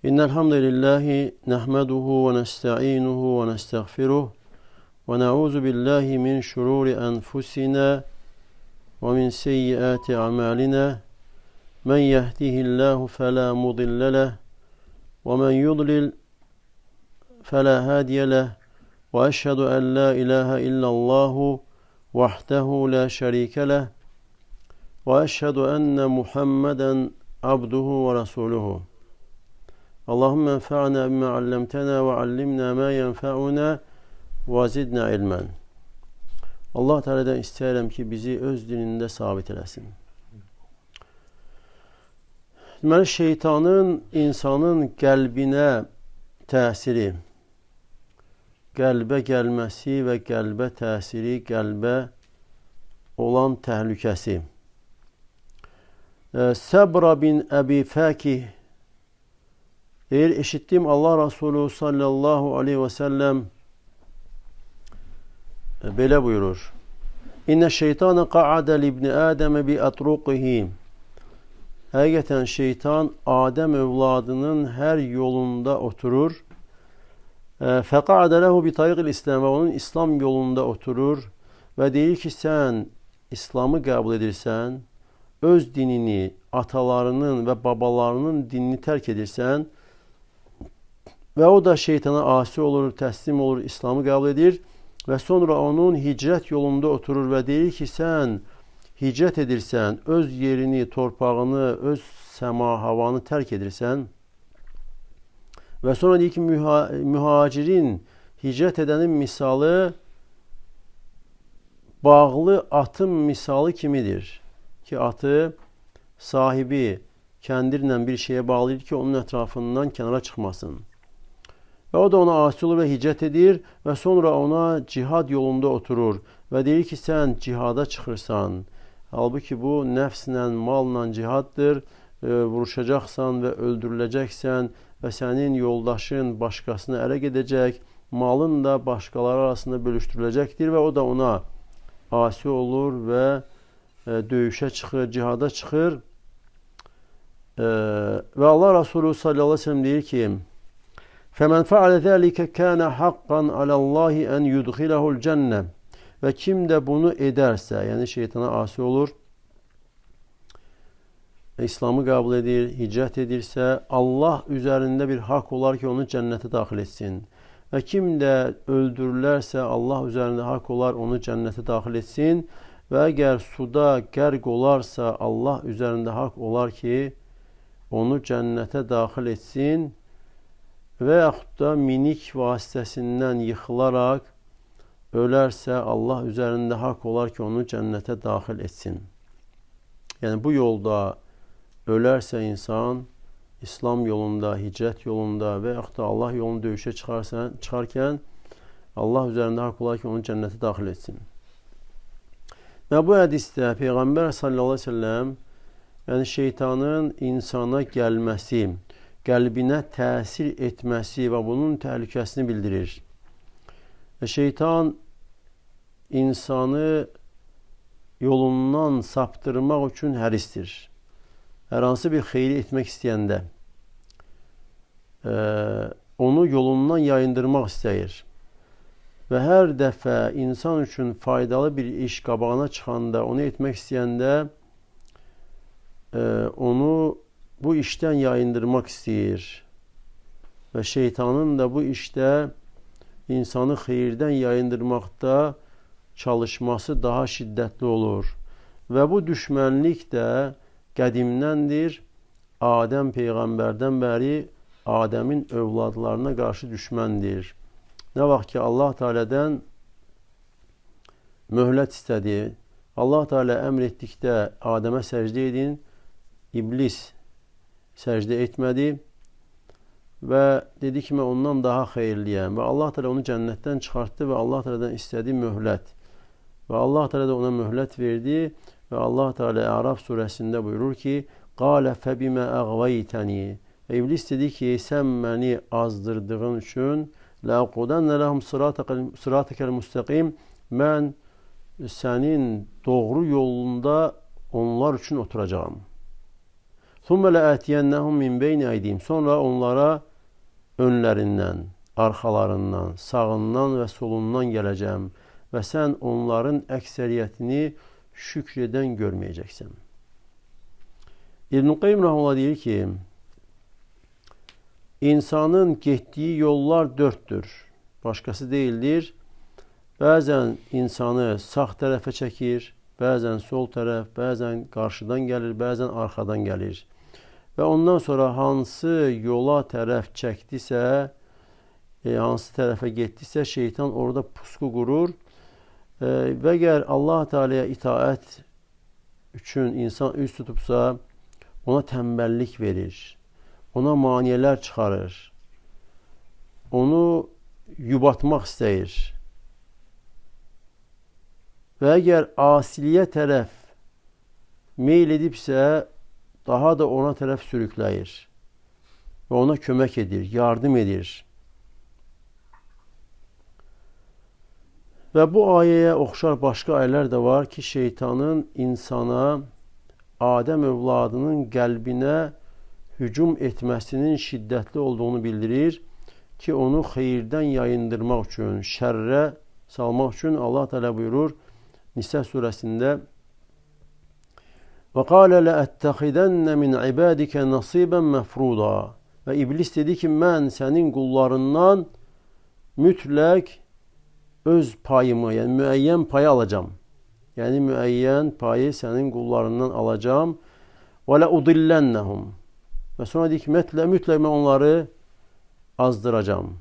إن الحمد لله نحمده ونستعينه ونستغفره ونعوذ بالله من شرور أنفسنا ومن سيئات أعمالنا من يهده الله فلا مضل له ومن يضلل فلا هادي له وأشهد أن لا إله إلا الله وحده لا شريك له وأشهد أن محمدا عبده ورسوله اللهم انفعنا بما علمتنا وعلمنا ما ينفعنا وزidna ilmen. Allah Teala'dan istəyirəm ki, bizi öz dinində sabit eləsin. Deməli, şeytanın insanın qəlbinə təsiri, qəlbə gəlməsi və qəlbə təsiri, qəlbə olan təhlükəsi. Səbra bin Əbi Fəkih deyir, eşitdim Allah Resulü sallallahu aleyhi və səlləm belə buyurur. İnnə şeytanə qa'adə libni Ədəmə bi ətruqihi. Həqiqətən şeytan Adəm övladının hər yolunda oturur. Fəqa'adə ləhu bi tariqil İslam və onun İslam yolunda oturur və deyir ki, sən İslamı qəbul edirsən, öz dinini, atalarının və babalarının dinini tərk edirsən və o da şeytana asi olur, təslim olur, İslamı qəbul edir və sonra onun hicrət yolunda oturur və deyir ki, sən hicrət edirsən, öz yerini, torpağını, öz səma, havanı tərk edirsən və sonra deyir ki, mühacirin, hicrət edənin misalı bağlı atın misalı kimidir? Ki, atı sahibi kəndirlə bir şeyə bağlayır ki, onun ətrafından kənara çıxmasın. Və o da ona asi olur və hicrət edir və sonra ona cihad yolunda oturur və deyir ki, sən cihada çıxırsan. Halbuki bu nəfslə, malla cihaddır, vuruşacaqsan və öldürüləcəksən və sənin yoldaşın başqasına ərə gedəcək, malın da başqaları arasında bölüşdürüləcəkdir və o da ona asi olur və döyüşə çıxır, cihada çıxır və Allah Resulü sallallahu aleyhi ve sellem deyir ki, فَمَنْ فَعَلَ ذَٰلِكَ كَانَ حَقًّا عَلَى اللّٰهِ أَنْ يُدْخِلَهُ الْجَنَّةِ. Və kim də bunu edərsə, yəni şeytana asi olur, İslamı qəbul edir, hicrət edirsə, Allah üzərində bir haqq olar ki, onu cənnətə daxil etsin. Və kim də öldürülərsə, Allah üzərində haqq olar, onu cənnətə daxil etsin. Və əgər suda qərq olarsa, Allah üzərində haqq olar ki, onu cənnətə daxil etsin. Və yaxud da minik vasitəsindən yıxılaraq ölərsə, Allah üzərində haqq olar ki, onu cənnətə daxil etsin. Yəni, bu yolda ölərsə insan, İslam yolunda, hicrət yolunda və yaxud da Allah yolunda döyüşə çıxarkən, Allah üzərində haqq olar ki, onu cənnətə daxil etsin. Və bu hədisdə Peyğəmbər sallallahu aleyhi ve sellem, yəni şeytanın insana gəlməsi, qəlbinə təsir etməsi və bunun təhlükəsini bildirir. Şeytan insanı yolundan saptırmaq üçün hərisdir. Hər hansı bir xeyri etmək istəyəndə onu yolundan yayındırmaq istəyir. Və hər dəfə insan üçün faydalı bir iş qabağına çıxanda, onu etmək istəyəndə onu bu işdən yayındırmaq istəyir. Və şeytanın da bu işdə insanı xeyirdən yayındırmaqda çalışması daha şiddətli olur. Və bu düşmənlik də qədimdəndir. Adəm Peyğəmbərdən bəri Adəmin övladlarına qarşı düşməndir. Nə vaxt ki, Allah Teala'dan möhlət istədi, Allah Teala əmr etdikdə Adəmə səcdə edin, İblis səcdə etmədi və dedi ki, mən ondan daha xeyirliyəm və Allah Teala onu cənnətdən çıxartdı və Allah Teala'dan istədi möhlət və Allah Teala da ona möhlət verdi və Allah Teala Əraf surəsində buyurur ki, قَالَ فَبِمَ أَغْوَيْتَنِي. Və İblis dedi ki, sən məni azdırdığın üçün لَاقُدَنَّ لَهُمْ صِرَاطَكَ الْمُسْتَقِيمِ. Mən sənin doğru yolunda onlar üçün oturacağım. ثُمَّ لَأَتِيَنَّهُمْ مِنْ بَيْنِ اَيْدِيهِمْ Sonra onlara önlərindən, arxalarından, sağından və solundan gələcəm və sən onların əksəriyyətini şükr edən görməyəcəksən. İbn-i Qayyim Rahimehullah deyir ki, insanın getdiyi yollar dörddür, başqası deyildir. Bəzən insanı sağ tərəfə çəkir, bəzən sol tərəf, bəzən qarşıdan gəlir, bəzən arxadan gəlir. Və ondan sonra hansı yola tərəf çəkdisə, hansı tərəfə getdisə, şeytan orada pusqu qurur və əgər Allah Teala'ya itaət üçün insan üz tutubsa, ona tənbəllik verir, ona maneələr çıxarır, onu yubatmaq istəyir. Və əgər asiliyə tərəf meyl edibsə, daha da ona tərəf sürükləyir və ona kömək edir, yardım edir. Və bu ayəyə oxşar başqa ayələr də var ki, şeytanın insana, Adəm övladının qəlbinə hücum etməsinin şiddətli olduğunu bildirir ki, onu xeyirdən yayındırmaq üçün, şərrə salmaq üçün Allah Teala buyurur Nisa surəsində وَقَالَ لَأَتَّخِذَنَّ مِنْ عِبَادِكَ نَصِيبًا مَفْرُودًا Və iblis dedi ki, mən sənin qullarından mütləq öz payımı, yəni müəyyən payı alacağım. Yəni müəyyən payı sənin qullarından alacağım. وَلَأُضِلَّنَّهُمْ Və sonra deyir ki, mütləq mən onları azdıracağım.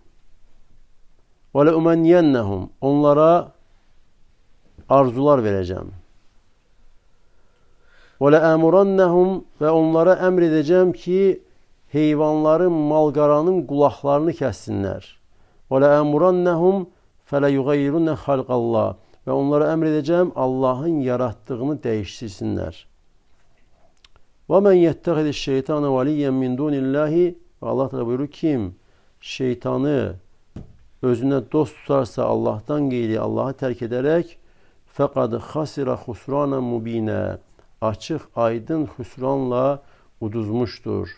وَلَأُمَنِّيَنَّهُمْ Onlara arzular verəcəm. وَلَأَمُرَنَّهُمْ Və onlara əmr edəcəm ki, heyvanların, malqaranın qulaqlarını kəssinlər. وَلَأَمُرَنَّهُمْ فَلَيُغَيِّرُنَّ خَلْقَ اللّٰهِ Və onlara əmr edəcəm, Allahın yaratdığını dəyişdirsinlər. وَمَنْ يَتَّخِذِ الشَّيْطَانَ وَلِيًّا مِنْ دُونِ اللّٰهِ Və Allah da buyurur, kim şeytanı özünə dost tutarsa Allah'tan qeyri, Allah'ı tərk edərək فَقَدْ خَسِرَ خُسْرَانًا مُب۪ينًا Açıq, aydın xüsranla uduzmuştur.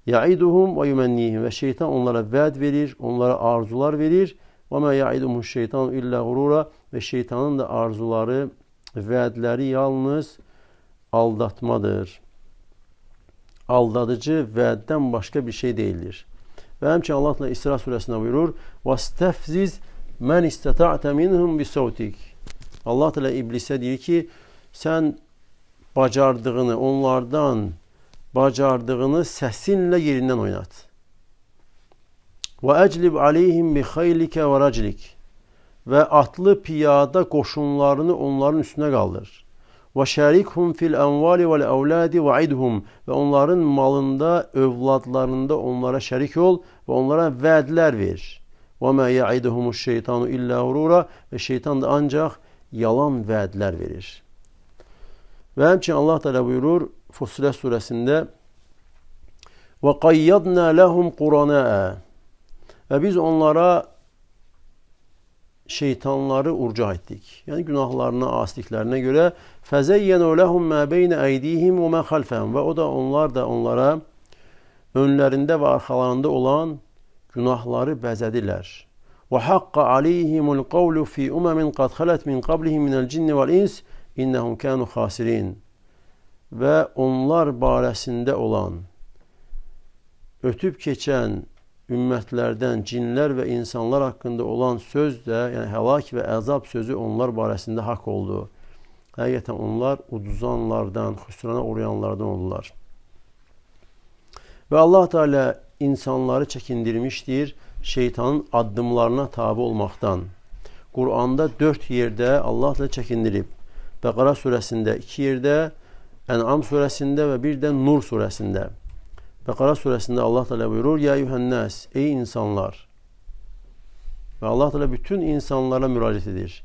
يَعِدُهُمْ وَيُمَنِّيهِمْ Ve şeytan onlara vəd verir, onlara arzular verir. وَمَا يَعِدُهُمُ الشَّيْطَانُ اِلَّا غُرُورًا Ve şeytanın da arzuları, vədləri yalnız aldatmadır. Aldadıcı vəddən başqa bir şey değildir. Ve həmçinin Allah Teala İsra suresinde buyurur وَاسْتَفْزِزْ مَنْ اِسْتَطَعْتَ مِنْهُمْ بِصَوْتِكَ Allah Teala iblise diyor ki, sen bacardığını, onlardan bacardığını səsinlə yerindən oynat. وَاَجْلِبْ عَلَيْهِمْ بِخَيْلِكَ وَرَجْلِكَ Ve atlı piyada koşunlarını onların üstüne kaldır. وَشَارِكْهُمْ فِي الْاَنْوَالِ وَالْاَوْلَادِ وَعِدْهُمْ Ve onların malında, övladlarında onlara şerik ol ve onlara vədlər ver. وَمَا يَعِدُهُمُ الشَّيْطَانُ اِلَّا غُرُورًا Ve şeytan da ancak yalan vədlər verir. Ve həmçinin Allah Teala buyurur Fussilet suresinde وَقَيَّضْنَا لَهُمْ قُرَنَاءَ Ve biz onlara şeytanları urcah ettik. Yani günahlarına, asiliklerine göre فَزَيَّنُوا لَهُمْ مَا بَيْنَ اَيْدِيهِمْ وَمَا خَلْفَهُمْ Ve o da onlar da onlara önlerinde ve arkalarında olan günahları bəzədilər. وَحَقَّ عَلَيْهِمُ الْقَوْلُ فِي أُمَمٍ قَدْ خَلَتْ مِنْ قَبْلِهِمْ مِنَ الْجِنِّ وَالْإِنْسِ İnnehum kanu khasirin. Ve onlar barəsində olan ötüb keçən ümmətlərdən cinlər və insanlar haqqında olan söz də, yəni həlak və əzab sözü onlar barəsində haqq oldu. Həqiqətən onlar uduzanlardan, xüsrana uğrayanlardan oldular. Və Allah Teala insanları çəkindirmişdir şeytanın addımlarına tabi olmaqdan. Qur'anda 4 yerdə Allah Teala çəkindirib. Bəqara surəsində 2 yerdə, Ən'am surəsində və bir də Nur surəsində. Bəqara surəsində Allah Teala buyurur: "Ya eyyuhən-nas, ey insanlar." Və Allah Teala bütün insanlara müraciət edir.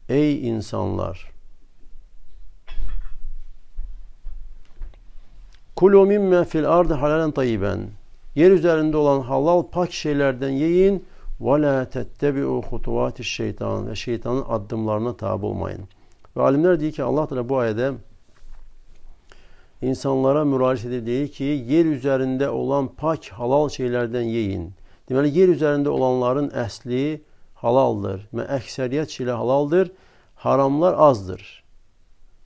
Ey insanlar. Kulu mimma fil ardı halalen tayyiben. Yer üzerinde olan halal pak şeylerden yiyin. Ve la tettebi'u hutuvatiş şeytan. Ve şeytanın adımlarına tabi olmayın. Ve alimler diyor ki Allah Teala bu ayette insanlara müraciət edir, deyir ki, yer üzərində olan pak, halal şeylərdən yeyin. Deməli, yer üzərində olanların əsli halaldır və əksəriyyət şeylər halaldır, haramlar azdır.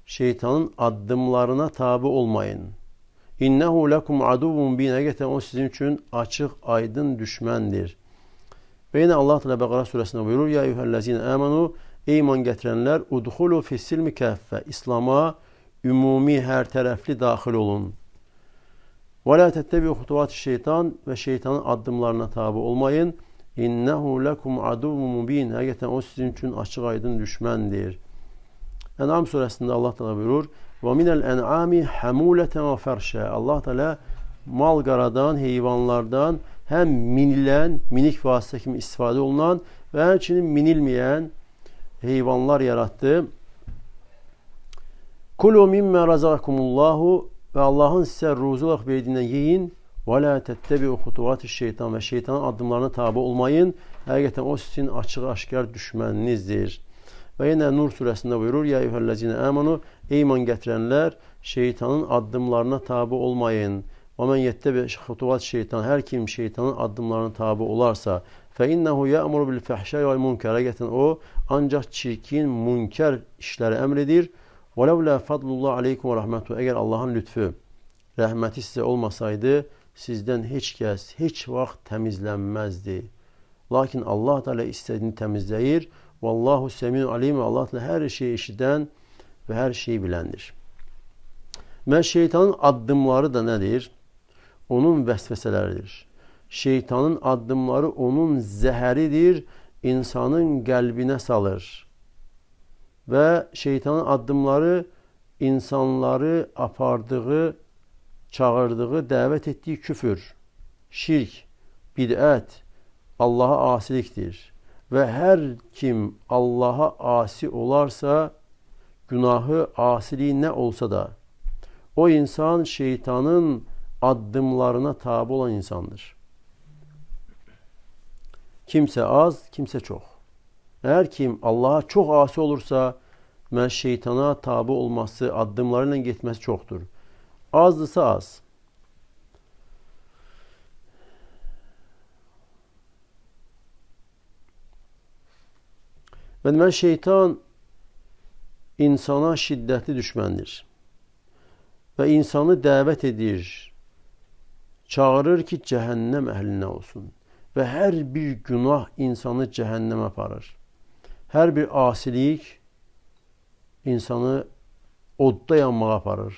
Şeytanın addımlarına tabi olmayın. İnnehu lekum aduvun bin, həqiqətən o sizin üçün açıq, aydın düşməndir. Və yenə Allah Teala Bəqara surəsində buyurur: Ya eyyuhellezine amanu, ey iman gətirənlər, udxulu fis-silmi kəffə, İslam'a ümumi, hər tərəfli daxil olun. Və la təttəbi'u xutuvati şeytan, və şeytanın addımlarına tabi olmayın. İnnehu lekum aduvun mubin, həqiqətən o sizin üçün açıq, aydın düşməndir. Ən'am surəsində Allah Teala buyurur: Və minəl ən'ami həmulətən və fərşə. Allah Teala mal qaradan, heyvanlardan həm minilən, minik vasitə kimi istifadə olunan və həmçinin minilməyən heyvanlar yarattı. Kulu mimmə razaqakumullahu, və Allahın sizə ruzi olaraq verdiyindən yeyin. Və la təttəbi'u xutuvati şeytan, və şeytanın addımlarına tabi olmayın. Həqiqətən o sizin açıq-aşkar düşməninizdir. Və yenə Nur surəsində buyurur: Ya eyyuhellezine amanu, ey iman gətirənlər, şeytanın addımlarına tabi olmayın. Və men yettəbi xutuvat şeytan, hər kim şeytanın addımlarına tabi olarsa, fə innehu ya'muru bil fəhşəy vəl munkar, həqiqətən o ancaq çirkin, münkər işləri əmr edir. Və ləvlə fadlullah aleykum və rəhmətu, əgər Allahın lütfü, rəhməti sizə olmasaydı, sizdən heç kəs, heç vaxt təmizlənməzdi. Lakin Allah Teala istədiyini təmizləyir. Vallahu səmiun alim, Allah Teala hər şeyi eşidən və hər şeyi biləndir. Və şeytanın addımları da nədir? Onun vəsvəsələridir. Şeytanın addımları onun zəhəridir, insanın qəlbinə salır. Və şeytanın addımları insanları apardığı, çağırdığı, dəvət etdiyi küfür, şirk, bidət, Allaha asilikdir. Və hər kim Allaha asi olarsa, günahı, asiliği nə olsa da, o insan şeytanın addımlarına tabi olan insandır. Kimsə az, kimsə çox. Eğer kim Allah'a çox asi olursa, şeytana tabi olması, addımlarıyla gitmesi çoktur. Azdırsa az. Və deməli, şeytan insana şiddətli düşməndir. Və insanı dəvət edir, çağırır ki, cəhənnəm əhlinə olsun. Və hər bir günah insanı cəhənnəmə aparır. Hər bir asilik insanı odda yanmağa aparır.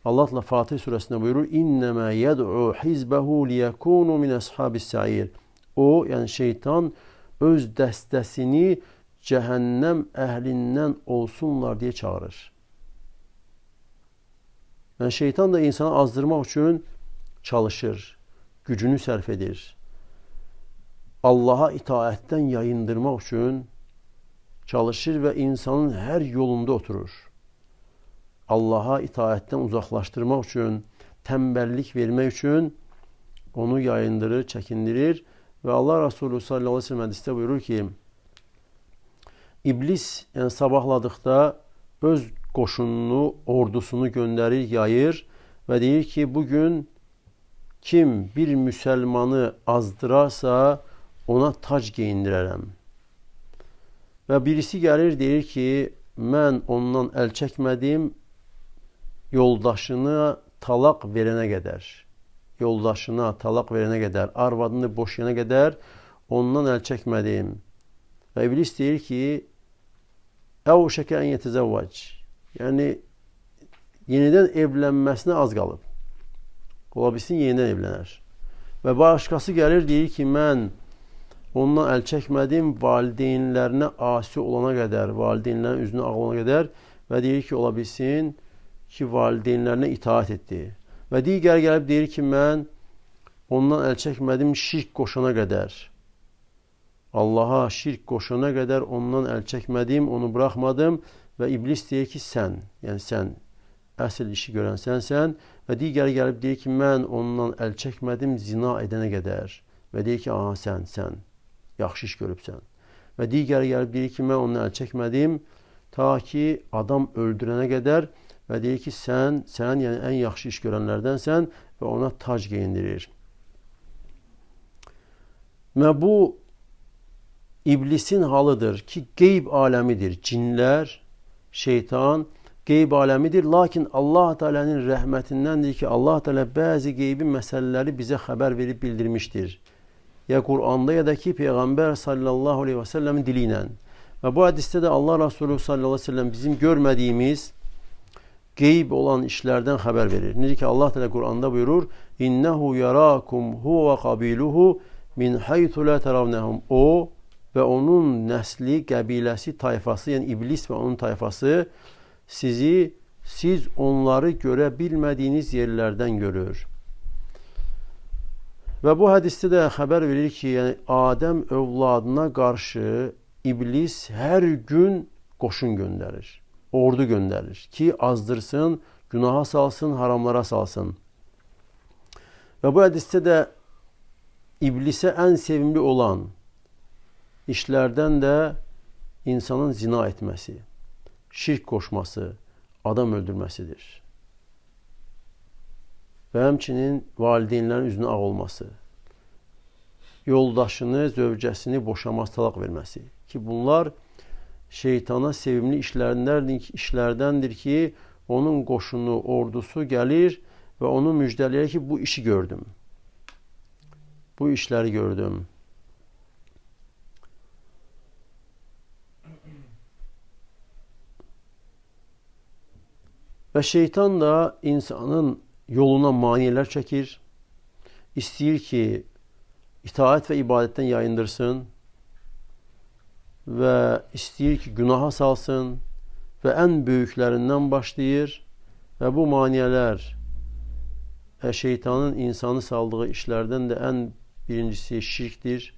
Allah Teala Fatih surəsində buyurur: İnnəmə yəd'u hizbəhu liyəkunu min əshabis səir. O, yəni şeytan öz dəstəsini cəhənnəm əhlindən olsunlar deyə çağırır. Yəni şeytan da insanı azdırmaq üçün çalışır, gücünü sərf edir. Allah'a itaətdən yayındırmaq üçün çalışır və insanın hər yolunda oturur. Allah'a itaətdən uzaqlaşdırmaq üçün, tənbəllik vermək üçün onu yayındırır, çəkindirir. Və Allah Resulü sallallahu aleyhi ve sellem hədisdə buyurur ki, İblis yəni sabahladıqda öz qoşununu, ordusunu göndərir, yayır və deyir ki, bugün kim bir müsəlmanı azdırarsa ona tac geyindirərəm. Və birisi gəlir, deyir ki, mən ondan əl çəkmədim, yoldaşına talaq verənə qədər, yoldaşına talaq verənə qədər, arvadını boşayana qədər ondan əl çəkmədim. Və iblis deyir ki, əv şəkə ən yetəzəvvac, yəni yenidən evlənməsinə az qalıb. Ola bilsin, yenidən evlənər. Və başqası gəlir, deyir ki, mən ondan əl çəkmədim, valideynlərinə asi olana qədər, valideynlərin üzünə ağlana qədər və deyir ki, ola bilsin ki, valideynlərinə itaat etdi. Və digər gəlib deyir ki, mən ondan əl çəkmədim şirk qoşana qədər. Allaha şirk qoşana qədər ondan əl çəkmədim, onu buraxmadım və iblis deyir ki, sən, yəni sən, əsl işi görən sənsən və digər gəlib deyir ki, mən ondan əl çəkmədim zina edənə qədər və deyir ki, aha sən, yaxşı iş görübsən. Və digər gəlib deyir ki, mən ondan əl çəkmədim ta ki, adam öldürənə qədər və deyir ki, sən yəni ən yaxşı iş görənlərdənsən və ona tac geyindirir. Və bu İblisin halıdır ki, qeyb aləmidir. Cinlər, şeytan qeyb aləmidir. Lakin Allah Teala'nın rəhmətindəndir ki, Allah Teala bəzi qeybi məsələləri bizə xəbər verib bildirmişdir. Ya Qur'anda ya da ki, Peyğəmbər sallallahu aleyhi və səlləmin dili ilə. Və bu hədisdə də Allah Resulü sallallahu aleyhi və səlləm bizim görmədiyimiz qeyb olan işlərdən xəbər verir. Necə ki, Allah Teala Qur'anda buyurur, İnnehu yarakum huve qabiluhu min haythu la taravnahum. O və onun nəsli, qəbiləsi, tayfası, yəni iblis və onun tayfası siz onları görə bilmədiyiniz yerlərdən görür. Və bu hədisdə də xəbər verir ki, yəni Adəm övladına qarşı iblis hər gün qoşun göndərir, ordu göndərir ki, azdırsın, günaha salsın, haramlara salsın. Və bu hədisdə də iblisə ən sevimli olan işlərdən də insanın zina etməsi, şirk qoşması, adam öldürməsidir. Və həmçinin valideynlərin üzünə ağ olması, yoldaşını, zövcəsini boşaması, talaq verməsi ki, bunlar şeytana sevimli işlərdəndir ki, onun qoşunu, ordusu gəlir və onu müjdələyir ki, bu işi gördüm, bu işləri gördüm. Və şeytan da insanın yoluna maniyələr çəkir, istəyir ki, itaət və ibadətdən yayındırsın və istəyir ki, günaha salsın və ən böyüklərindən başlayır və bu maniyələr şeytanın insanı saldığı işlərdən də ən birincisi şirkdir,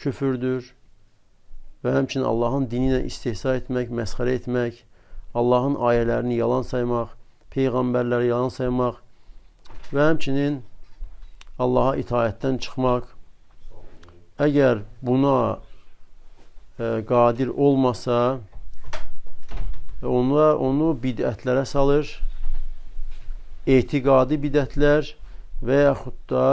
küfürdür və həmçinin Allahın dini ilə istehza etmək, məsxərə etmək, Allahın ayələrini yalan saymaq, peyğəmbərləri yalan saymaq və həmçinin Allaha itaətdən çıxmaq. Əgər buna qadir olmasa, onu bidətlərə salır, etiqadi bidətlər və yaxud da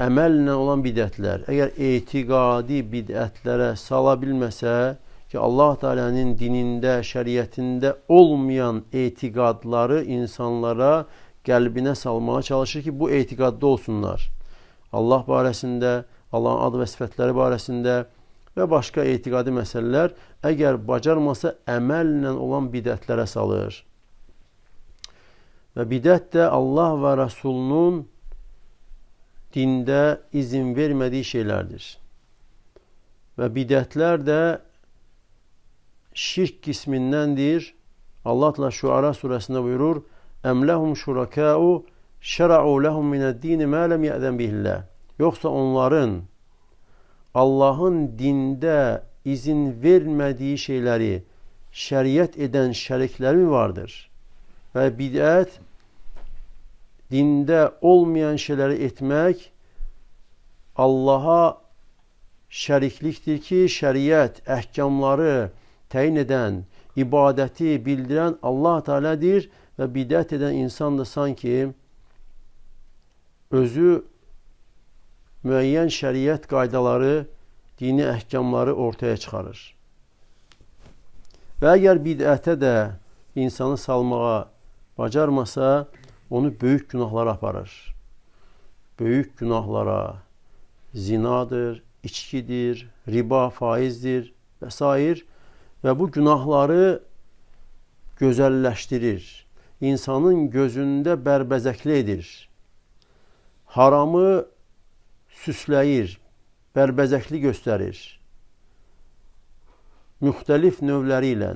əməllə olan bidətlər. Əgər etiqadi bidətlərə sala bilməsə, ki, Allah Teala'nın dinində, şəriətində olmayan etiqadları insanlara qəlbinə salmağa çalışır ki, bu etiqadda olsunlar. Allah barəsində, Allahın ad və sifətləri barəsində və başqa etiqadi məsələlər əgər bacarmasa əməllə olan bidətlərə salır. Və bidət də Allah və Rasulunun dində izin vermədiyi şeylərdir. Və bidətlər də şirk qismindəndir. Allah Teala Şuara surəsində buyurur: "Əm lehum şurakâ'u şer'u lehum mined-dîn mâ lem ye'zen bihillah." Yoxsa onların Allahın dində izin vermədiyi şeyləri şəriət edən şərikləri mi vardır? Və bidət dində olmayan şeyləri etmək Allaha şəriklikdir ki, şəriət, əhkamları təyin edən, ibadəti bildirən Allah Teala'dır və bidət edən insan da sanki özü müəyyən şəriət qaydaları, dini əhkamları ortaya çıxarır. Və əgər bidətə də insanı salmağa bacarmasa, onu böyük günahlara aparır. Böyük günahlara, zinadır, içkidir, riba, faizdir və s. Və bu günahları gözəlləşdirir. İnsanın gözündə bərbəzəkli edir. Haramı süsləyir, bərbəzəkli göstərir. Müxtəlif növləri ilə.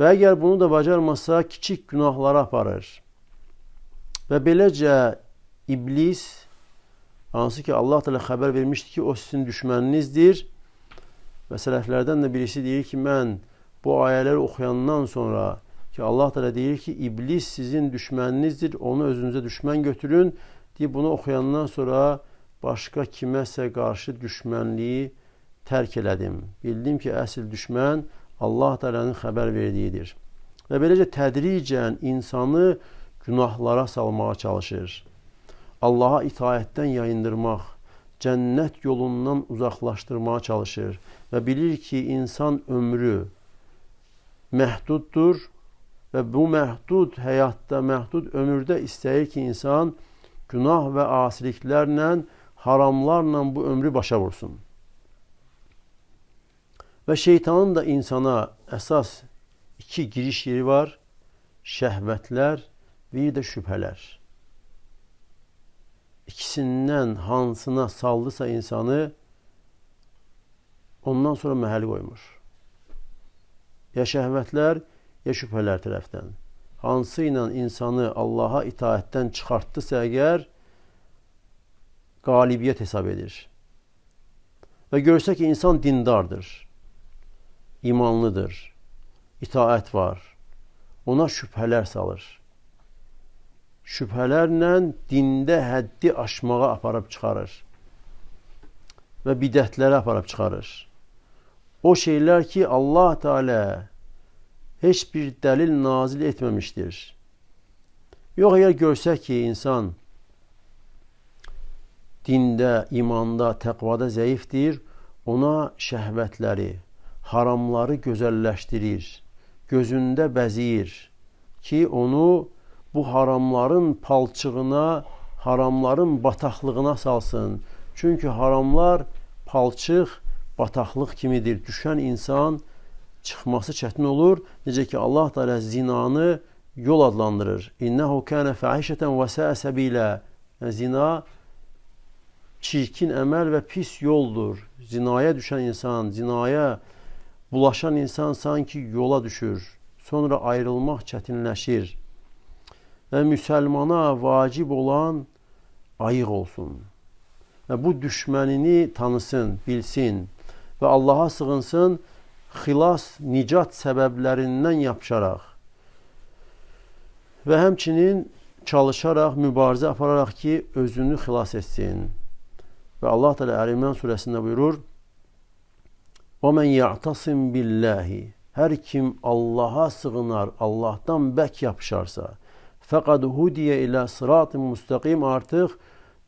Və əgər bunu da bacarmasa, kiçik günahlara aparır. Və beləcə iblis, hansı ki Allah Teala xəbər vermişdi ki, o sizin düşməninizdir. Və sələflərdən də birisi deyir ki, mən bu ayələri oxuyandan sonra ki, Allah Teala deyir ki, iblis sizin düşməninizdir, onu özünüzə düşmən götürün. Deyib, bunu oxuyandan sonra başqa kiməsə qarşı düşmənliyi tərk elədim. Bildim ki, əsl düşmən Allah Teala'nın xəbər verdiyidir. və beləcə tədricən insanı günahlara salmağa çalışır. Allaha itaətdən yayındırmaq, cənnət yolundan uzaqlaşdırmağa çalışır və bilir ki, insan ömrü məhduddur və bu məhdud həyatda, məhdud ömürdə istəyir ki, insan günah və asiliklərlə, haramlarla bu ömrü başa vursun. Və şeytanın da insana əsas iki giriş yeri var, şəhvətlər, bir də şübhələr. İkisindən hansına saldısa insanı, ondan sonra məhəl qoymur. Ya şəhvətlər, ya şübhələr tərəfdən. Hansı ilə insanı Allaha itaətdən çıxartdısa əgər, qalibiyyət hesab edir. Və görsə ki, insan dindardır, imanlıdır, itaət var, ona şübhələr salır. Şübhələrlə dində həddi aşmağa aparıb çıxarır və bidətlərə aparıb çıxarır. O şeylər ki, Allah Teala heç bir dəlil nazil etməmişdir. Yox, əgər görsək ki, insan dində, imanda, təqvada zəifdir, ona şəhvətləri, haramları gözəlləşdirir, gözündə bəziyir ki, onu bu haramların palçığına, haramların bataqlığına salsın. Çünki haramlar palçıq, bataqlıq kimidir. Düşən insan çıxması çətin olur. Necə ki, Allah Teala zinanı yol adlandırır. İnnehu kana fahişeten ve sa'a sabila. Zina çirkin əməl və pis yoldur. Zinaya düşən insan, zinaya bulaşan insan sanki yola düşür. Sonra ayrılmaq çətinləşir. Və müsəlmana vacib olan ayıq olsun. Və bu düşmənini tanısın, bilsin və Allaha sığınsın, xilas, nicat səbəblərindən yapışaraq və həmçinin çalışaraq, mübarizə apararaq ki, özünü xilas etsin. Və Allah Teala Əl-İmran surəsində buyurur: وَمَنْ يَعْتَصِمْ بِاللّٰهِ Hər kim Allaha sığınar, Allahdan bək yapışarsa, fəqad hudiyə ilə sırat-ı müstəqim artıq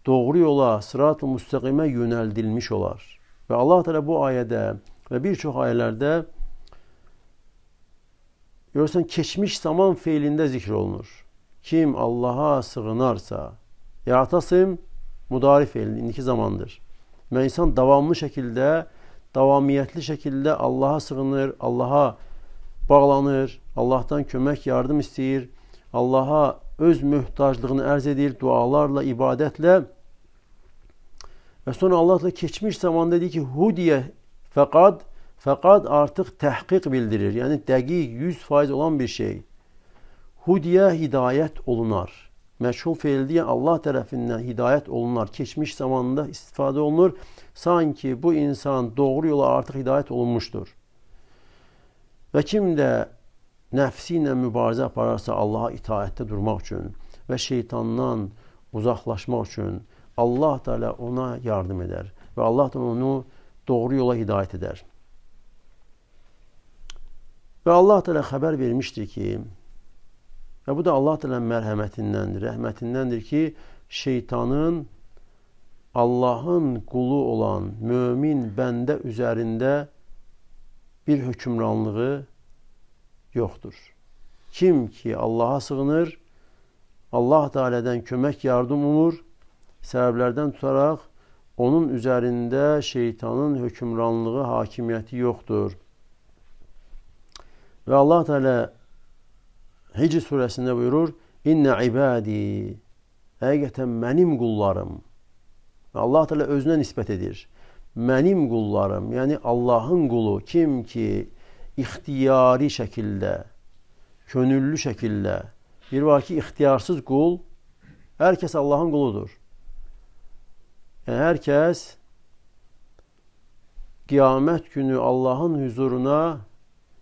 doğru yola, sırat-ı müstəqimə yönəldilmiş olar. Və Allah Teala bu ayədə və bir çox ayələrdə görürsən, keçmiş zaman feilində zikr olunur. Kim Allaha sığınarsa, ya'tasim mudari feil, indiki zamandır. Və insan davamlı şəkildə, davamiyyətli şəkildə Allaha sığınır, Allaha bağlanır, Allahdan kömək, yardım istəyir, Allaha öz möhtaclığını ərz edir, dualarla, ibadətlə. Və sonra Allah da keçmiş zamanda dedi ki, hudiyə fəqad artıq təhqiq bildirir. Yəni dəqiq, 100% olan bir şey. Hudiyə hidayət olunar. Məşhul feildir, yəni Allah tərəfindən hidayət olunar. Keçmiş zamanda istifadə olunur. Sanki bu insan doğru yola artıq hidayət olunmuşdur. Və kim də nəfsi ilə mübarizə apararsa Allaha itaətdə durmaq üçün və şeytandan uzaqlaşmaq üçün Allah Teala ona yardım edər və Allah Teala onu doğru yola hidayət edər. Və Allah Teala xəbər vermişdir ki, və bu da Allah Teala mərhəmətindəndir, rəhmətindəndir ki, şeytanın Allahın qulu olan mömin bəndə üzərində bir hökmranlığı yoxdur. Kim ki Allaha sığınır, Allah Teala'dan kömək, yardım umur, səbəblərdən tutaraq onun üzərində şeytanın hökmranlığı, hakimiyyəti yoxdur. Və Allah Teala Hicr surəsində buyurur: İnne ibadi, həqiqətən mənim qullarım. Allah Teala özünə nisbət edir. Mənim qullarım, yəni Allahın qulu, kim ki ixtiyari şəkildə, könüllü şəkildə, bir var ki, ixtiyarsız qul, hər kəs Allahın quludur. Yəni, hər kəs qiyamət günü Allahın huzuruna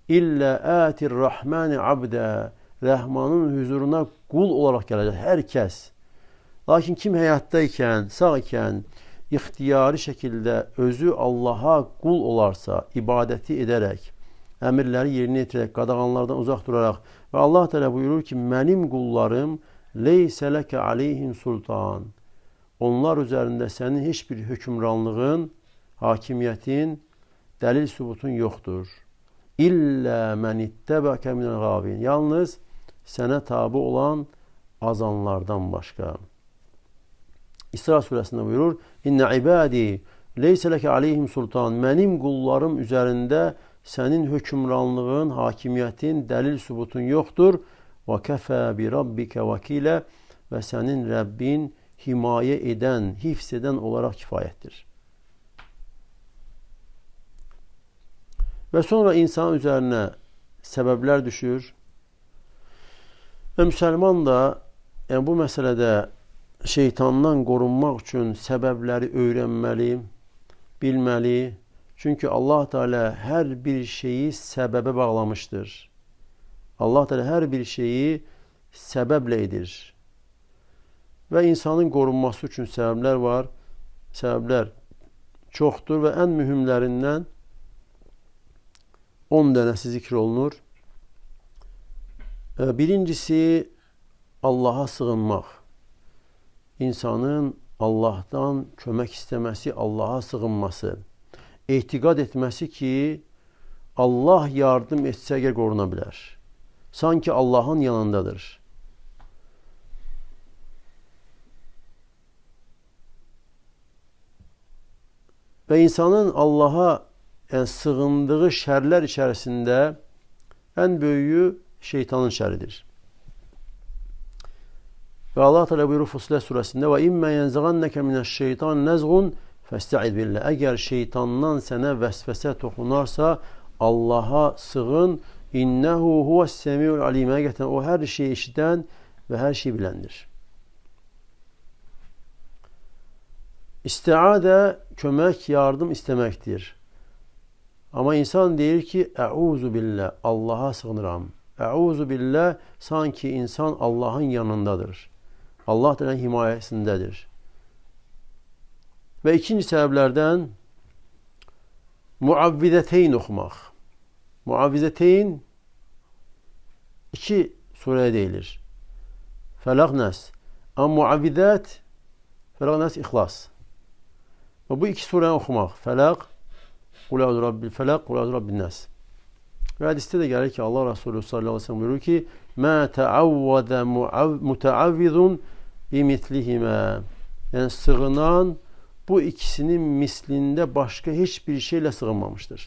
illə ətir rəhməni abdə, Rəhmanın huzuruna qul olaraq gələcək, hər kəs. Lakin kim həyatda ikən, sağ ikən, ixtiyari şəkildə özü Allaha qul olarsa, ibadəti edərək, əmirləri yerinə yetirərək, qadağanlardan uzaq duraraq Və Allah Teala buyurur ki, mənim qullarım leysə ləkə aleyhim sultan. Onlar üzərində sənin heç bir hökmranlığın, hakimiyyətin, dəlil sübutun yoxdur. İllə mən ittəbəkə minəl qavin. Yalnız sənə tabi olan azanlardan başqa. İsra surəsində buyurur, İnnə ibadi leysə ləkə aleyhim sultan. Mənim qullarım üzərində sənin hökmranlığın, hakimiyyətin, dəlil sübutun yoxdur. Və kəfə bi rabbikə vəkilə. Və sənin Rəbbin himayə edən, hifz edən olaraq kifayətdir. Və sonra insan üzərinə səbəblər düşür. Və müsəlman da bu məsələdə şeytandan qorunmaq üçün səbəbləri öyrənməli, bilməli. Çünki Allah Teala hər bir şeyi səbəbə bağlamışdır. Allah Teala hər bir şeyi səbəblə edir. Və insanın qorunması üçün səbəblər var. Səbəblər çoxdur və ən mühümlərindən 10 dənəsi zikr olunur. Birincisi Allah'a sığınmaq. İnsanın Allah'tan kömək istəməsi, Allah'a sığınması. Etiqad etməsi ki, Allah yardım etsə əgər qoruna bilər. Sanki Allah'ın yanındadır. Və insanın Allah'a sığındığı şərlər içərisində ən böyüyü şeytanın şəridir. Və Allah Teala buyurur Fussilet surəsində və immə yenzğannəkə minəş-şeytan nəzğun fəstəid billah. Əgər şeytandan sənə vəsvəsə toxunarsa Allah'a sığın. İnnehu huvəs-semiul alim. Həqiqətən o hər şeyi eşidən və hər şeyi biləndir. İstiadə kömək, yardım istəməkdir. Amma insan deyir ki, əuzu billah, Allah'a sığınıram. Əuzu billah, sanki insan Allah'ın yanındadır. Allah Teala'nın himayəsindədir. Və ikinci səbəblərdən muavvizəteyn oxumaq. Muavvizəteyn 2 surəyə deyilir. Fələq, Nəs. Amma muavvizət Fələq, Nəs, İxlas. Və bu 2 surəni oxumaq. Fələq, Qul əuzu rabbil fələq, Qul əuzu rabbin nəs. Və hədisdə də gəlir ki, Allah Resulü sallallahu aleyhi ve sellem buyurur ki, mə təavvədə mütəavvizun bimitlihimə. Yəni sığınan bu ikisinin mislində başqa heç bir şeylə sığınmamışdır.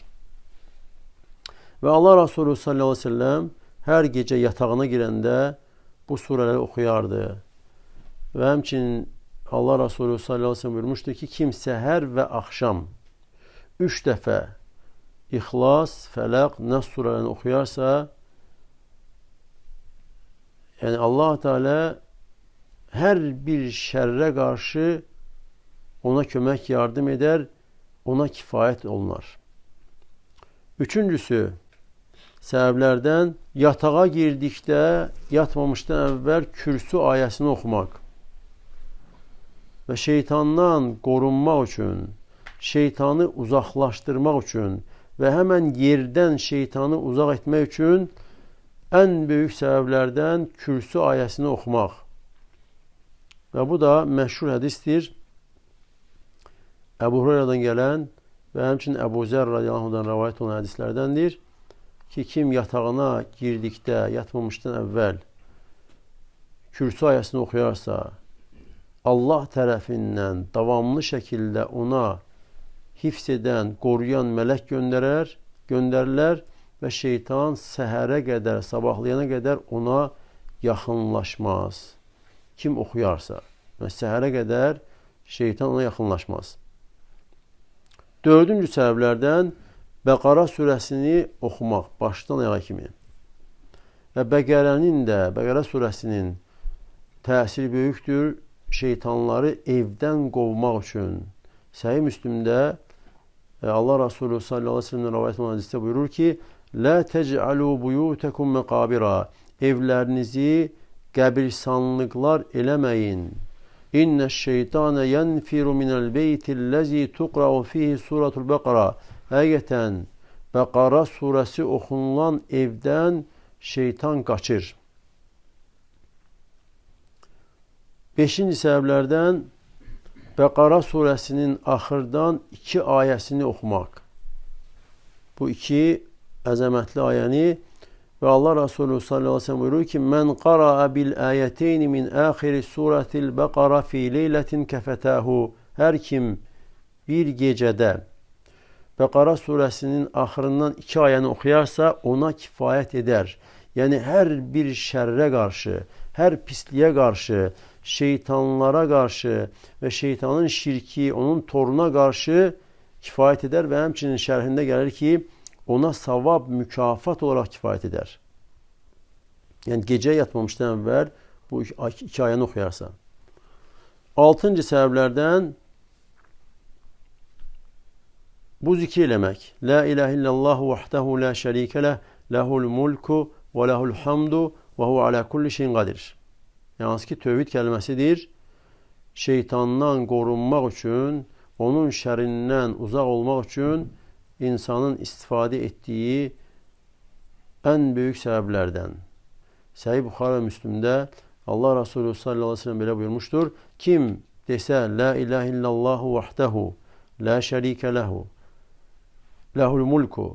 Və Allah Resulü sallallahu aleyhi ve sellem hər gecə yatağına girəndə bu surələri oxuyardı. Və həmçinin Allah Resulü sallallahu aleyhi ve sellem buyurmuşdur ki, kim səhər və axşam 3 dəfə İxlas, Fələq, Nəs surələrini oxuyarsa, yəni Allah Teala hər bir şərrə qarşı ona kömək, yardım edər, ona kifayət olunar. Üçüncüsü, səbəblərdən yatağa girdikdə, yatmamışdan əvvəl kürsü ayəsini oxumaq və şeytandan qorunmaq üçün, şeytanı uzaqlaşdırmaq üçün və həmən yerdən şeytanı uzaq etmək üçün ən böyük səbəblərdən kürsü ayəsini oxumaq. Və bu da məşhur hədisdir. Əbu Hüreyrədən gələn və həmçinin Əbu Zər radiyallahu anhudan rəvayət olan hədislərdəndir ki, kim yatağına girdikdə, yatmamışdan əvvəl kürsü ayəsini oxuyarsa, Allah tərəfindən davamlı şəkildə ona hifz edən, qoruyan mələk göndərilər və şeytan səhərə qədər, sabahlayana qədər ona yaxınlaşmaz. Kim oxuyarsa və səhərə qədər şeytan ona yaxınlaşmaz. Dördüncü səbəblərdən Bəqara surəsini oxumaq, başdan ayağa kimi. Və Bəqərə surəsinin təsiri böyükdür, şeytanları evdən qovmaq üçün. Səhih Müslimdə Allah Resulü sallallahu aleyhi ve sellem rəvayət olan hədisdə buyurur ki, Lə təc'alu buyutəkum məqabira. Evlərinizi qəbirstanlıqlar eləməyin. İnnəş-şeytanə yənfiru minəl beytilləzi tuqra'u fihi suratul Bəqara. Həqiqətən Bəqara surəsi oxunulan evdən şeytan qaçır. 5-ci səbəblərdən Bəqara surəsinin axırdan 2 ayəsini oxumaq. Bu 2 əzəmətli ayəni və Allah Resulü sallallahu aleyhi ve sellem buyurur ki: "Men qara'a bil ayeteyni min ahiri suratil Bəqara fi leyletin kefetahu." Hər kim bir gecədə Bəqara surəsinin axırından 2 ayəni oxuyarsa ona kifayət edər. Yəni hər bir şərrə qarşı, hər pisliyə qarşı, şeytanlara qarşı və şeytanın şirki, onun toruna qarşı kifayət edər və həmçinin şərhində gəlir ki, ona savab, mükafat olaraq kifayət edər. Yəni gecə yatmamışdan əvvəl bu 2 ayəni oxuyarsa. 6-cı səbəblərdən bu zikir eləmək. La ilahe illallah vahdehu la şerike leh, lehul mulku və lehul hamdu və huve ala kulli şeyin qadir. Yalnız ki, tövhid kəlməsidir. Şeytandan qorunmaq üçün, onun şərindən uzaq olmaq üçün insanın istifadə etdiyi ən böyük səbəblərdən. Səhih Buxari və Müslimdə Allah Resulü sallallahu aleyhi ve sellem belə buyurmuşdur. Kim desə la ilahe illallah vahdehu la şerike lehu, lehul mulku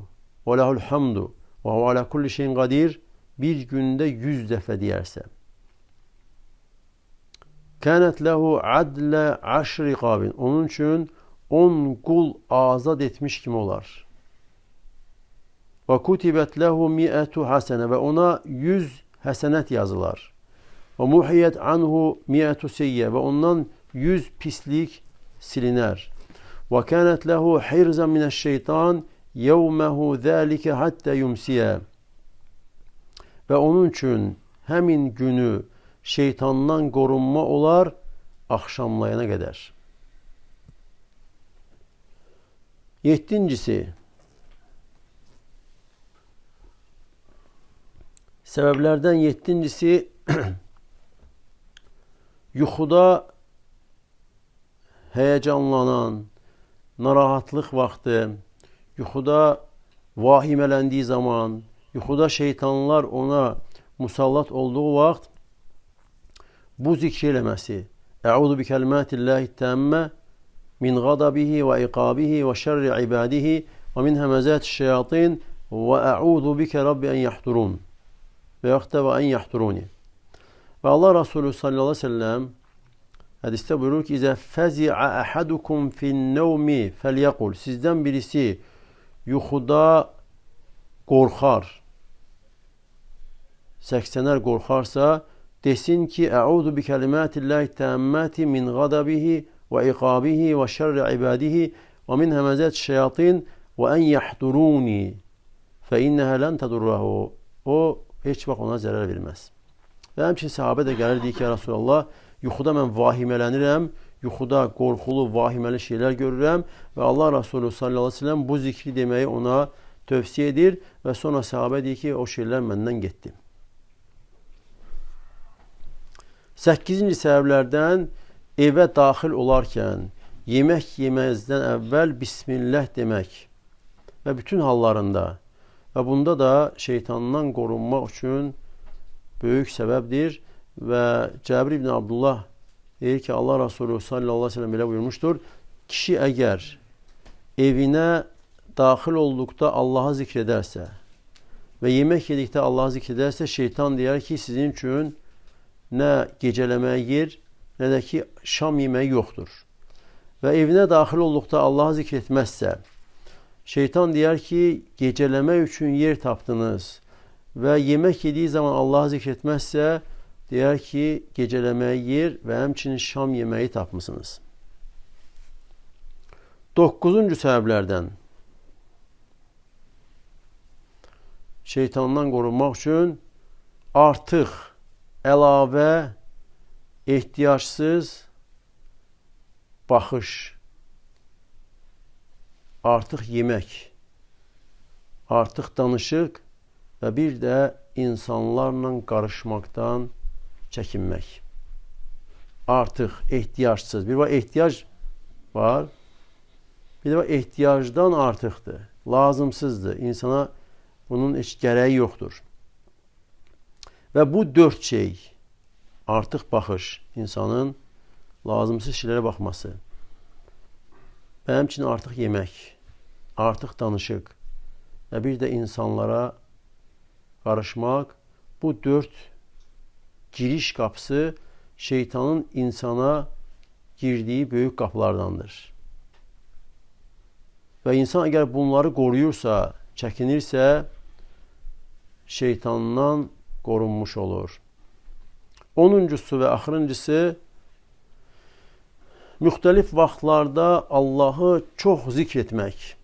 və lehul hamdu və huve ala kulli şeyin qadir bir gündə 100 dəfə deyərsə. Kânət lehu adlə aşri qabin. Onun üçün 10 qul azad etmiş kimi olar. Və kutibət lehu mi'ətu hasenə və ona 100 həsənət yazılar. Və muhiyyət anhu mi'ətu seyyə və ondan 100 pislik silinər. Və kânət lehu hirzən minəşşeytan yevməhu zəlikə hattə yumsiyə. Və onun üçün həmin günü şeytandan qorunma olar axşamlayana qədər. 7-cisi səbəblərdən 7-cisi yuxuda həyəcanlanan, narahatlıq vaxtı, yuxuda vahimələndiyi zaman, yuxuda şeytanlar ona musallat olduğu vaxt bu zikr eləməsi. Əuzu bi kəlimatillahi təmmə min qadabihi və iqabihi və şərri ibadihi və min həməzəti şeyatin və əuzu bikə rabbi ən yahdurun və yaxud da və ən yahduruni. Və Allah Resulü sallallahu aleyhi ve sellem hədisdə buyurur ki, İzə fəzi'a əhadukum fin-nəvmi fəlyəqul. Sizdən birisi yuxuda qorxar, səksənər qorxarsa, desin ki, Əuzu bi kəlimatillahi təamməti min qadabihi və iqabihi və şərri ibadihi və min həməzəti şeyatin və ən yahduruni fə innəhə lən tədurrahu. O, heç vaxt ona zərər verməz. Və həmçin sahabə də gəlir, deyir ki, Rasulallah, yuxuda mən vahimələnirəm, yuxuda qorxulu, vahiməli şeylər görürəm və Allah Resulü sallallahu aleyhi ve sellem bu zikri deməyi ona tövsiyə edir və sonra sahabə deyir ki, o şeylər məndən getdi. 8-ci səbəblərdən evə daxil olarkən yemək yeməzdən əvvəl Bismillah demək və bütün hallarında və bunda da şeytandan qorunmaq üçün böyük səbəbdir və Cəbir ibn Abdullah deyir ki, Allah Resulü sallallahu aleyhi ve sellem belə buyurmuşdur. Kişi əgər evinə daxil olduqda Allah'ı zikr edərsə və yemək yedikdə Allah'ı zikr edərsə, şeytan deyər ki, sizin üçün nə gecələməyə yer, nə də ki, şam yeməyi yoxdur. Və evinə daxil olduqda Allah'ı zikr etməzsə, şeytan deyər ki, gecələmək üçün yer tapdınız və yemək yediyi zaman Allah'ı zikr etməzsə, deyər ki, gecələməyə yer və həmçinin şam yeməyi tapmısınız. 9-cu səbəblərdən şeytandan qorunmaq üçün artıq əlavə, ehtiyacsız baxış, artıq yemək, artıq danışıq və bir də insanlarla qarışmaqdan çəkinmək. Artıq ehtiyacsız. Bir var ehtiyac var, bir də var ehtiyacdan artıqdır, lazımsızdır. İnsana bunun heç gərəyi yoxdur. Və bu dörd şey, artıq baxış, insanın lazımsız şeylərə baxması, və həmçinin artıq yemək, artıq danışıq və bir də insanlara qarışmaq, bu dörd giriş qapısı şeytanın insana girdiyi böyük qapılardandır. Və insan əgər bunları qoruyursa, çəkinirsə, şeytandan qorunmuş olur. 10-cusu və axırıncısı, müxtəlif vaxtlarda Allahı çox zikr etmək.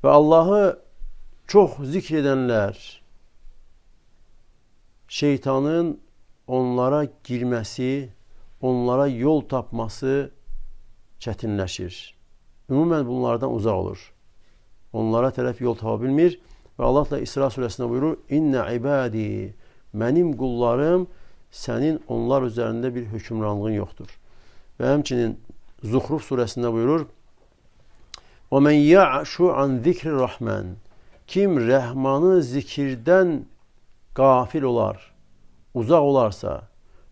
Və Allahı çox zikr edənlər, şeytanın onlara girməsi, onlara yol tapması çətinləşir. Ümumən bunlardan uzaq olur. Onlara tərəf yol tapa bilmir. Və Allah da İsra surəsində buyurur, İnnə ibadi, mənim qullarım, sənin onlar üzərində bir hökmranlığın yoxdur. Və həmçinin Zuhruf surəsində buyurur, وَمَنْ يَعْشُ عَنْ ذِكْرِ الرَّحْمَنِ Kim Rəhmanı zikirdən qafil olar, uzaq olarsa,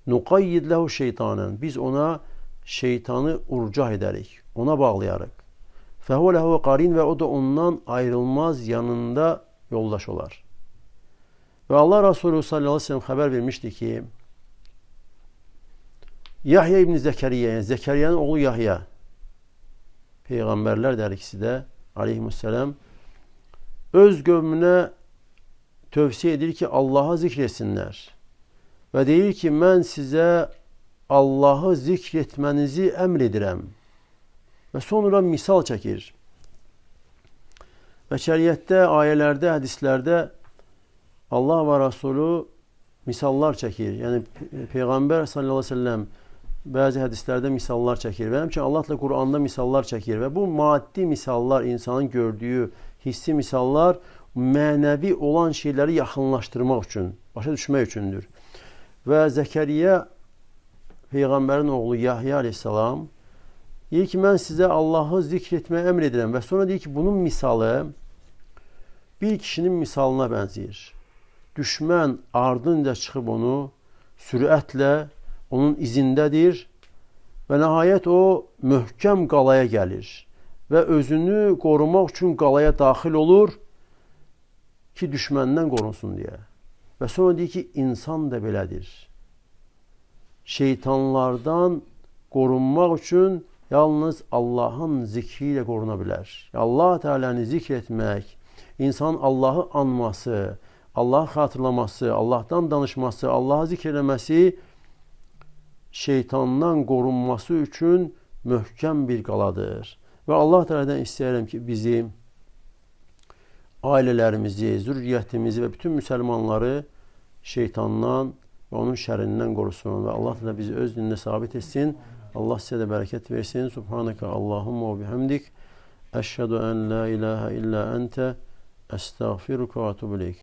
نُقَيِّدْ لَهُ şeytanın Biz ona şeytanı urcah edərik, ona bağlayarıq. فَهُوَ لَهُ قَرِينَ Və o da ondan ayrılmaz yanında yoldaş olar. Və Allah Resulü sallallahu aleyhi ve sellem xəbər vermişdi ki, Yahya ibn Zekeriya, yəni Zekeriyanın oğlu Yahya, Peyğəmbərlər də hər ikisi də, aleyhisselam, öz qövmünə tövsiyə edir ki, Allah'a zikr etsinlər. Və deyir ki, mən sizə Allah'ı zikr etmənizi əmr edirəm. Və sonra misal çəkir. Və şəriətdə, ayələrdə, hədislərdə Allah və Rasulü misallar çəkir. Yəni, Peyğəmbər sallallahu aleyhi ve sellem bəzi hədislərdə misallar çəkir. Və həmçinin Allah da Quranda misallar çəkir. Və bu maddi misallar, insanın gördüyü hissi misallar mənəvi olan şeyləri yaxınlaşdırmaq üçün, başa düşmək üçündür. Və Zəkəriyyə Peyğəmbərin oğlu Yahya aleyhissalam deyir ki, mən sizə Allah'ı zikr etməyə əmr edirəm. Və sonra deyir ki, bunun misalı bir kişinin misalına bənzəyir. Düşmən ardınca çıxıb onu sürətlə onun izindədir və nəhayət o möhkəm qalaya gəlir və özünü qorumaq üçün qalaya daxil olur ki, düşməndən qorunsun deyə. Və sonra deyir ki, insan da belədir. Şeytanlardan qorunmaq üçün yalnız Allahın zikri ilə qoruna bilər. Allah Teala'nı zikr etmək, insanın Allah'ı anması, Allah'ı xatırlaması, Allah'tan danışması, Allah'ı zikr eləməsi şeytandan qorunması üçün möhkəm bir qaladır. Və Allah Teala'dan istəyirəm ki, bizi, ailələrimizi, zürriyyətimizi və bütün müsəlmanları şeytandan və onun şərindən qorusun. Və Allah Teala bizi öz dinində sabit etsin. Allah sizə də bərəkət versin. Subhanəkə Allahumma və bihamdik. Əşhədu ən la ilahə illə əntə. Əstəğfiruka və atubu ileyk.